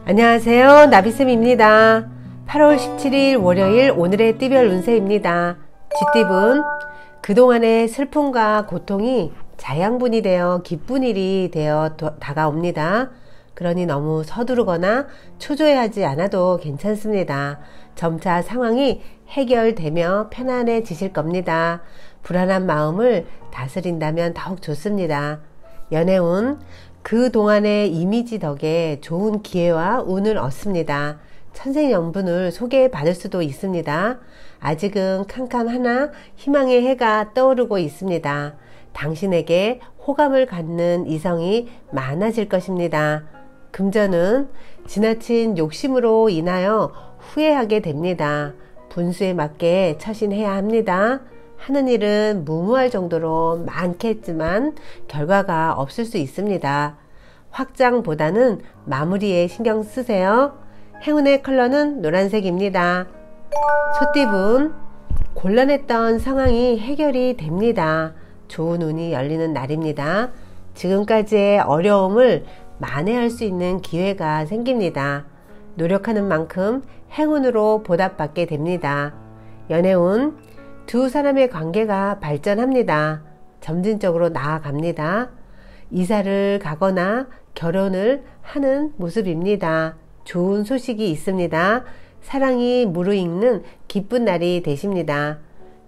안녕하세요, 나비쌤입니다. 8월 17일 월요일 오늘의 띠별 운세입니다. 쥐띠분, 그동안의 슬픔과 고통이 자양분이 되어 기쁜 일이 되어 다가옵니다. 그러니 너무 서두르거나 초조해하지 않아도 괜찮습니다. 점차 상황이 해결되며 편안해지실 겁니다. 불안한 마음을 다스린다면 더욱 좋습니다. 연애운, 그동안의 이미지 덕에 좋은 기회와 운을 얻습니다. 천생연분을 소개받을 수도 있습니다. 아직은 캄캄하나 희망의 해가 떠오르고 있습니다. 당신에게 호감을 갖는 이성이 많아질 것입니다. 금전은 지나친 욕심으로 인하여 후회하게 됩니다. 분수에 맞게 처신해야 합니다. 하는 일은 무모할 정도로 많겠지만 결과가 없을 수 있습니다. 확장보다는 마무리에 신경 쓰세요. 행운의 컬러는 노란색입니다. 소띠분, 곤란했던 상황이 해결이 됩니다. 좋은 운이 열리는 날입니다. 지금까지의 어려움을 만회할 수 있는 기회가 생깁니다. 노력하는 만큼 행운으로 보답받게 됩니다. 연애운, 두 사람의 관계가 발전합니다. 점진적으로 나아갑니다. 이사를 가거나 결혼을 하는 모습입니다. 좋은 소식이 있습니다. 사랑이 무르익는 기쁜 날이 되십니다.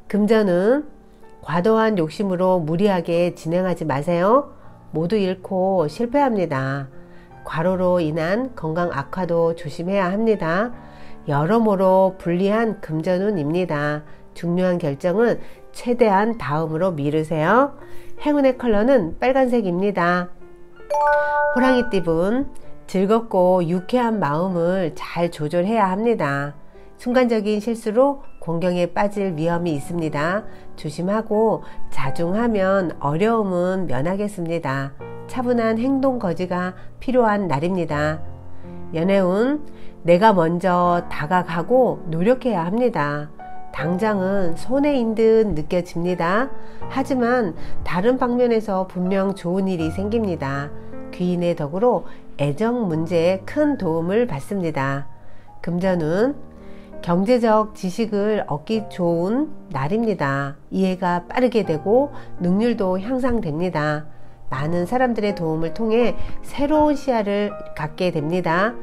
금전은 과도한 욕심으로 무리하게 진행하지 마세요. 모두 잃고 실패합니다. 과로로 인한 건강 악화도 조심해야 합니다. 여러모로 불리한 금전운입니다. 중요한 결정은 최대한 다음으로 미루세요. 행운의 컬러는 빨간색입니다. 호랑이띠분, 즐겁고 유쾌한 마음을 잘 조절해야 합니다. 순간적인 실수로 공경에 빠질 위험이 있습니다. 조심하고 자중하면 어려움은 면하겠습니다. 차분한 행동 거지가 필요한 날입니다. 연애운, 내가 먼저 다가가고 노력해야 합니다. 당장은 손해인 듯 느껴집니다. 하지만 다른 방면에서 분명 좋은 일이 생깁니다. 귀인의 덕으로 애정 문제에 큰 도움을 받습니다. 금전운, 경제적 지식을 얻기 좋은 날입니다. 이해가 빠르게 되고 능률도 향상됩니다. 많은 사람들의 도움을 통해 새로운 시야를 갖게 됩니다.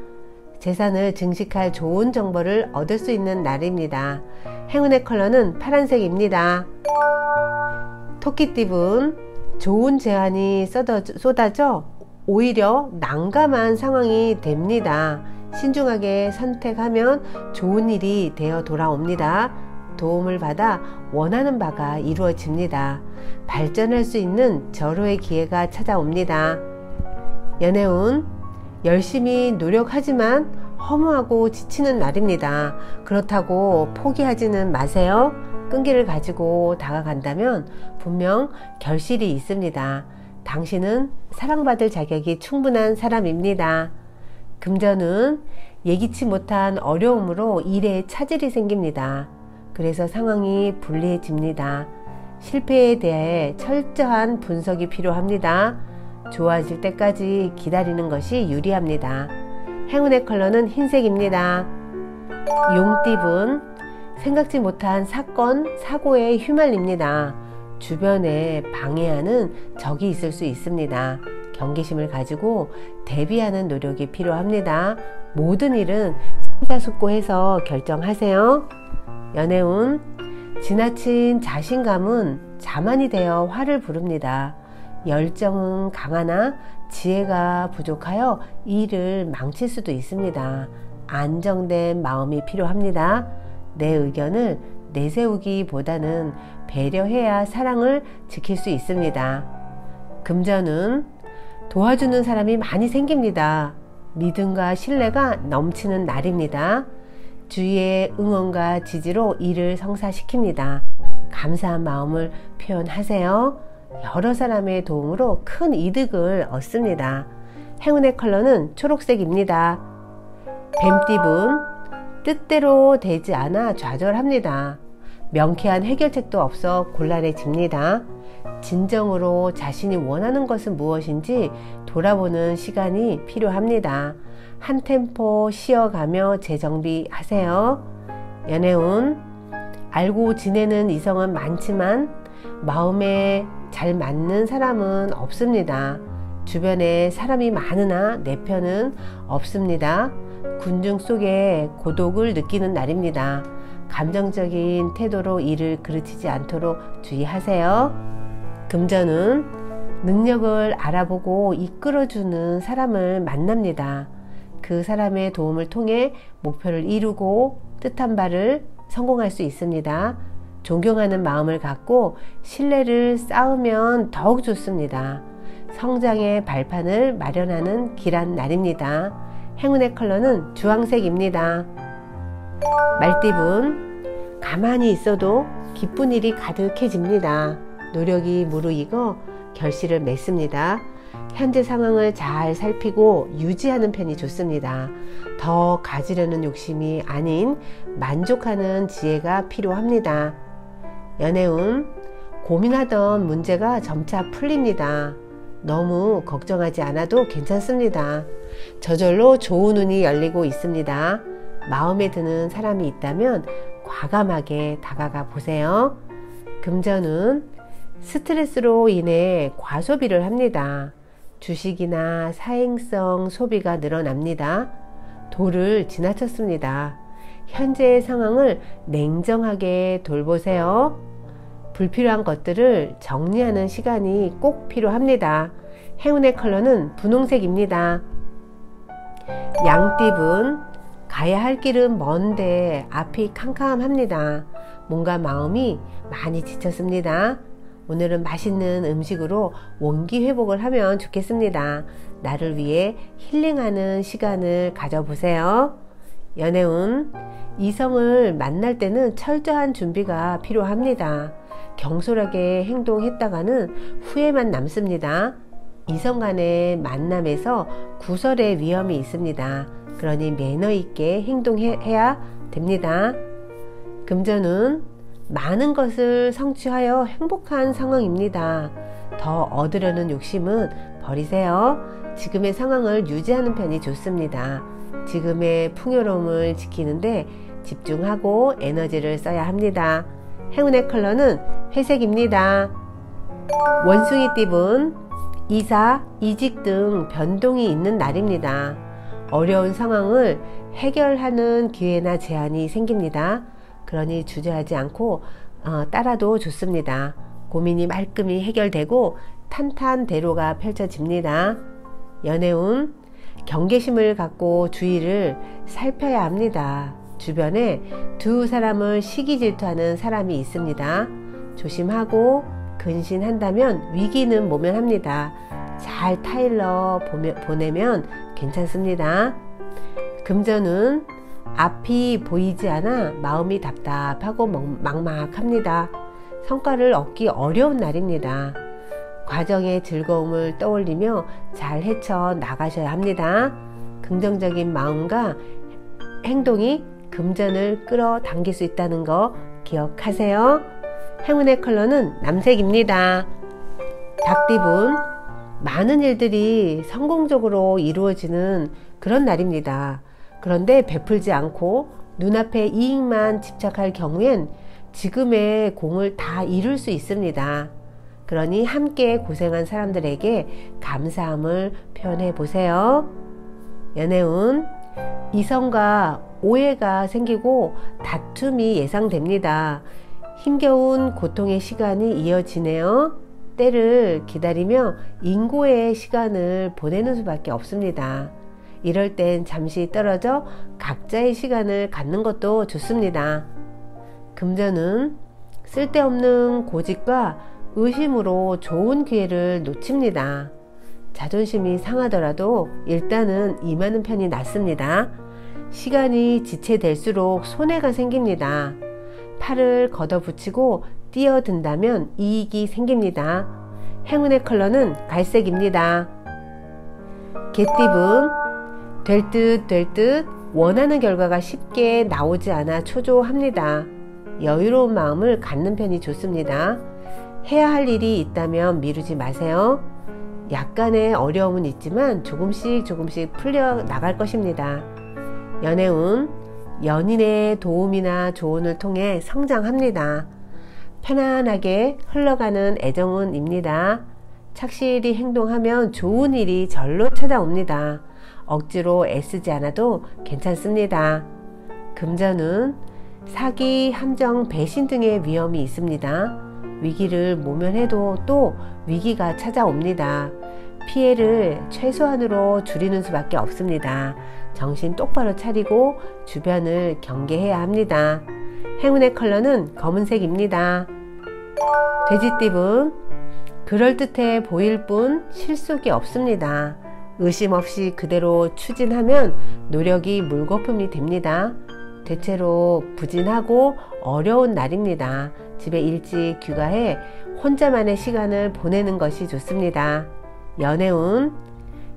재산을 증식할 좋은 정보를 얻을 수 있는 날입니다. 행운의 컬러는 파란색입니다. 토끼띠분, 좋은 제안이 쏟아져 오히려 난감한 상황이 됩니다. 신중하게 선택하면 좋은 일이 되어 돌아옵니다. 도움을 받아 원하는 바가 이루어집니다. 발전할 수 있는 절호의 기회가 찾아옵니다. 연애운, 열심히 노력하지만 허무하고 지치는 날입니다. 그렇다고 포기하지는 마세요. 끈기를 가지고 다가간다면 분명 결실이 있습니다. 당신은 사랑받을 자격이 충분한 사람입니다. 금전은 예기치 못한 어려움으로 일에 차질이 생깁니다. 그래서 상황이 불리해집니다. 실패에 대해 철저한 분석이 필요합니다. 좋아질 때까지 기다리는 것이 유리합니다. 행운의 컬러는 흰색입니다. 용띠분, 생각지 못한 사건, 사고에 휘말립니다. 주변에 방해하는 적이 있을 수 있습니다. 경계심을 가지고 대비하는 노력이 필요합니다. 모든 일은 심사숙고해서 결정하세요. 연애운, 지나친 자신감은 자만이 되어 화를 부릅니다. 열정은 강하나 지혜가 부족하여 일을 망칠 수도 있습니다. 안정된 마음이 필요합니다. 내 의견을 내세우기보다는 배려해야 사랑을 지킬 수 있습니다. 금전은 도와주는 사람이 많이 생깁니다. 믿음과 신뢰가 넘치는 날입니다. 주위의 응원과 지지로 일을 성사시킵니다. 감사한 마음을 표현하세요. 여러 사람의 도움으로 큰 이득을 얻습니다. 행운의 컬러는 초록색입니다. 뱀띠분, 뜻대로 되지 않아 좌절합니다. 명쾌한 해결책도 없어 곤란해집니다. 진정으로 자신이 원하는 것은 무엇인지 돌아보는 시간이 필요합니다. 한 템포 쉬어가며 재정비하세요. 연애운, 알고 지내는 이성은 많지만 마음에 잘 맞는 사람은 없습니다. 주변에 사람이 많으나 내 편은 없습니다. 군중 속에 고독을 느끼는 날입니다. 감정적인 태도로 일을 그르치지 않도록 주의하세요. 금전은 능력을 알아보고 이끌어주는 사람을 만납니다. 그 사람의 도움을 통해 목표를 이루고 뜻한 바를 성공할 수 있습니다. 존경하는 마음을 갖고 신뢰를 쌓으면 더욱 좋습니다. 성장의 발판을 마련하는 길한 날입니다. 행운의 컬러는 주황색입니다. 말띠분, 가만히 있어도 기쁜 일이 가득해집니다. 노력이 무르익어 결실을 맺습니다. 현재 상황을 잘 살피고 유지하는 편이 좋습니다. 더 가지려는 욕심이 아닌 만족하는 지혜가 필요합니다. 연애운, 고민하던 문제가 점차 풀립니다. 너무 걱정하지 않아도 괜찮습니다. 저절로 좋은 운이 열리고 있습니다. 마음에 드는 사람이 있다면 과감하게 다가가 보세요. 금전운, 스트레스로 인해 과소비를 합니다. 주식이나 사행성 소비가 늘어납니다. 도를 지나쳤습니다. 현재의 상황을 냉정하게 돌보세요. 불필요한 것들을 정리하는 시간이 꼭 필요합니다. 행운의 컬러는 분홍색입니다. 양띠분, 가야 할 길은 먼데 앞이 캄캄합니다. 몸과 마음이 많이 지쳤습니다. 오늘은 맛있는 음식으로 원기 회복을 하면 좋겠습니다. 나를 위해 힐링하는 시간을 가져보세요. 연애운, 이성을 만날 때는 철저한 준비가 필요합니다. 경솔하게 행동했다가는 후회만 남습니다. 이성 간의 만남에서 구설의 위험이 있습니다. 그러니 매너 있게 행동해야 됩니다. 금전운, 많은 것을 성취하여 행복한 상황입니다. 더 얻으려는 욕심은 버리세요. 지금의 상황을 유지하는 편이 좋습니다. 지금의 풍요로움을 지키는데 집중하고 에너지를 써야 합니다. 행운의 컬러는 회색입니다. 원숭이띠분, 이사, 이직 등 변동이 있는 날입니다. 어려운 상황을 해결하는 기회나 제한이 생깁니다. 그러니 주저하지 않고 따라도 좋습니다. 고민이 말끔히 해결되고 탄탄대로가 펼쳐집니다. 연애운, 경계심을 갖고 주위를 살펴야 합니다. 주변에 두 사람을 시기 질투하는 사람이 있습니다. 조심하고 근신한다면 위기는 모면합니다. 잘 타일러 보내면 괜찮습니다. 금전은 앞이 보이지 않아 마음이 답답하고 막막합니다. 성과를 얻기 어려운 날입니다. 과정의 즐거움을 떠올리며 잘 헤쳐나가셔야 합니다. 긍정적인 마음과 행동이 금전을 끌어당길 수 있다는 거 기억하세요. 행운의 컬러는 남색입니다. 닭띠분, 많은 일들이 성공적으로 이루어지는 그런 날입니다. 그런데 베풀지 않고 눈앞의 이익만 집착할 경우엔 지금의 공을 다 이룰 수 있습니다. 그러니 함께 고생한 사람들에게 감사함을 표현해 보세요. 연애운, 이성과 오해가 생기고 다툼이 예상됩니다. 힘겨운 고통의 시간이 이어지네요. 때를 기다리며 인고의 시간을 보내는 수밖에 없습니다. 이럴 땐 잠시 떨어져 각자의 시간을 갖는 것도 좋습니다. 금전은 쓸데없는 고집과 의심으로 좋은 기회를 놓칩니다. 자존심이 상하더라도 일단은 임하는 편이 낫습니다. 시간이 지체될수록 손해가 생깁니다. 팔을 걷어붙이고 뛰어든다면 이익이 생깁니다. 행운의 컬러는 갈색입니다. 개띠분, 될 듯 원하는 결과가 쉽게 나오지 않아 초조합니다. 여유로운 마음을 갖는 편이 좋습니다. 해야 할 일이 있다면 미루지 마세요. 약간의 어려움은 있지만 조금씩 풀려 나갈 것입니다. 연애운, 연인의 도움이나 조언을 통해 성장합니다. 편안하게 흘러가는 애정운입니다. 착실히 행동하면 좋은 일이 절로 찾아옵니다. 억지로 애쓰지 않아도 괜찮습니다. 금전운, 사기, 함정, 배신 등의 위험이 있습니다. 위기를 모면해도 또 위기가 찾아옵니다. 피해를 최소한으로 줄이는 수밖에 없습니다. 정신 똑바로 차리고 주변을 경계해야 합니다. 행운의 컬러는 검은색입니다. 돼지띠분, 그럴듯해 보일 뿐 실속이 없습니다. 의심 없이 그대로 추진하면 노력이 물거품이 됩니다. 대체로 부진하고 어려운 날입니다. 집에 일찍 귀가해 혼자만의 시간을 보내는 것이 좋습니다. 연애운,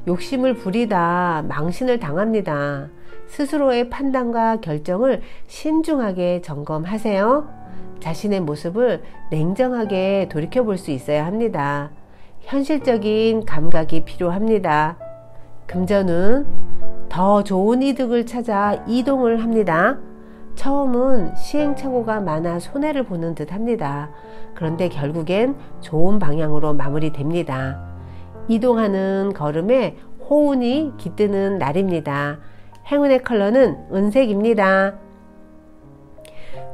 욕심을 부리다 망신을 당합니다. 스스로의 판단과 결정을 신중하게 점검하세요. 자신의 모습을 냉정하게 돌이켜볼 수 있어야 합니다. 현실적인 감각이 필요합니다. 금전운, 더 좋은 이득을 찾아 이동을 합니다. 처음은 시행착오가 많아 손해를 보는 듯 합니다. 그런데 결국엔 좋은 방향으로 마무리됩니다. 이동하는 걸음에 호운이 깃드는 날입니다. 행운의 컬러는 은색입니다.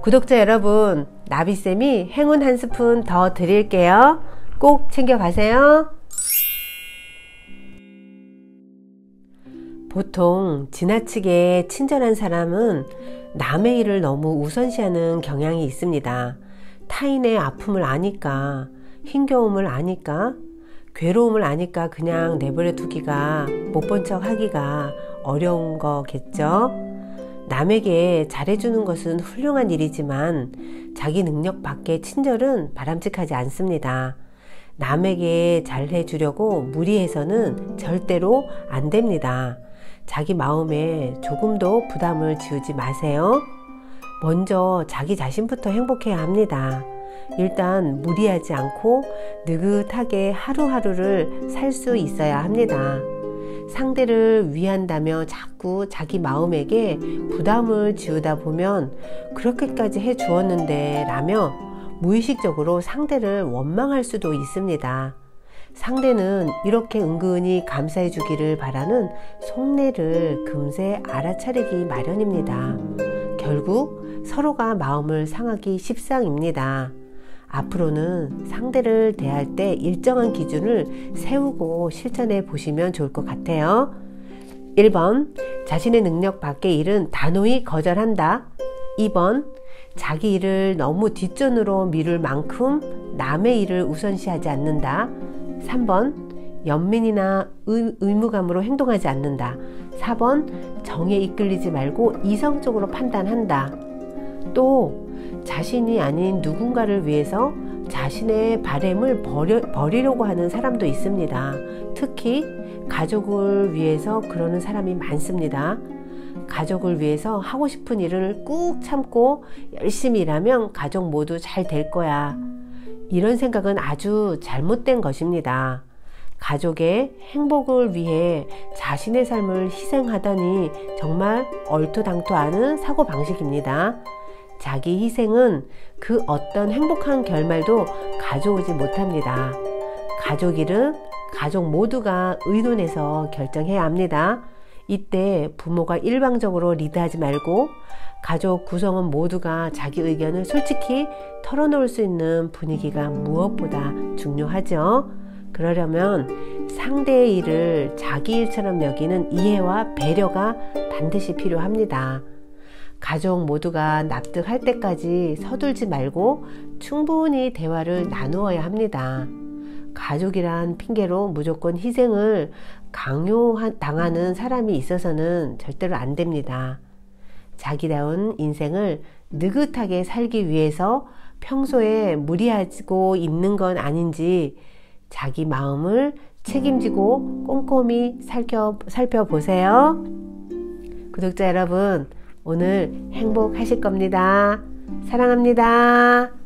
구독자 여러분, 나비쌤이 행운 한 스푼 더 드릴게요. 꼭 챙겨가세요. 보통 지나치게 친절한 사람은 남의 일을 너무 우선시하는 경향이 있습니다. 타인의 아픔을 아니까, 힘겨움을 아니까, 괴로움을 아니까 그냥 내버려 두기가, 못 본 척 하기가 어려운 거겠죠. 남에게 잘해주는 것은 훌륭한 일이지만 자기 능력 밖의 친절은 바람직하지 않습니다. 남에게 잘해주려고 무리해서는 절대로 안 됩니다. 자기 마음에 조금도 부담을 지우지 마세요. 먼저 자기 자신부터 행복해야 합니다. 일단 무리하지 않고 느긋하게 하루하루를 살 수 있어야 합니다. 상대를 위한다며 자꾸 자기 마음에게 부담을 지우다 보면 그렇게까지 해 주었는데 라며 무의식적으로 상대를 원망할 수도 있습니다. 상대는 이렇게 은근히 감사해 주기를 바라는 속내를 금세 알아차리기 마련입니다. 결국 서로가 마음을 상하기 십상입니다. 앞으로는 상대를 대할 때 일정한 기준을 세우고 실천해 보시면 좋을 것 같아요. 1번, 자신의 능력 밖의 일은 단호히 거절한다. 2번, 자기 일을 너무 뒷전으로 미룰 만큼 남의 일을 우선시하지 않는다. 3번, 연민이나 의무감으로 행동하지 않는다. 4번, 정에 이끌리지 말고 이성적으로 판단한다. 또 자신이 아닌 누군가를 위해서 자신의 바램을 버리려고 하는 사람도 있습니다. 특히 가족을 위해서 그러는 사람이 많습니다. 가족을 위해서 하고 싶은 일을 꾹 참고 열심히 일하면 가족 모두 잘 될 거야. 이런 생각은 아주 잘못된 것입니다. 가족의 행복을 위해 자신의 삶을 희생하다니 정말 얼토당토하는 사고방식입니다. 자기 희생은 그 어떤 행복한 결말도 가져오지 못합니다. 가족 일은 가족 모두가 의논해서 결정해야 합니다. 이때 부모가 일방적으로 리드하지 말고 가족 구성원 모두가 자기 의견을 솔직히 털어놓을 수 있는 분위기가 무엇보다 중요하죠. 그러려면 상대의 일을 자기 일처럼 여기는 이해와 배려가 반드시 필요합니다. 가족 모두가 납득할 때까지 서둘지 말고 충분히 대화를 나누어야 합니다. 가족이란 핑계로 무조건 희생을 강요당하는 사람이 있어서는 절대로 안 됩니다. 자기다운 인생을 느긋하게 살기 위해서 평소에 무리하고 있는 건 아닌지 자기 마음을 책임지고 꼼꼼히 살펴보세요. 구독자 여러분, 오늘 행복하실 겁니다. 사랑합니다.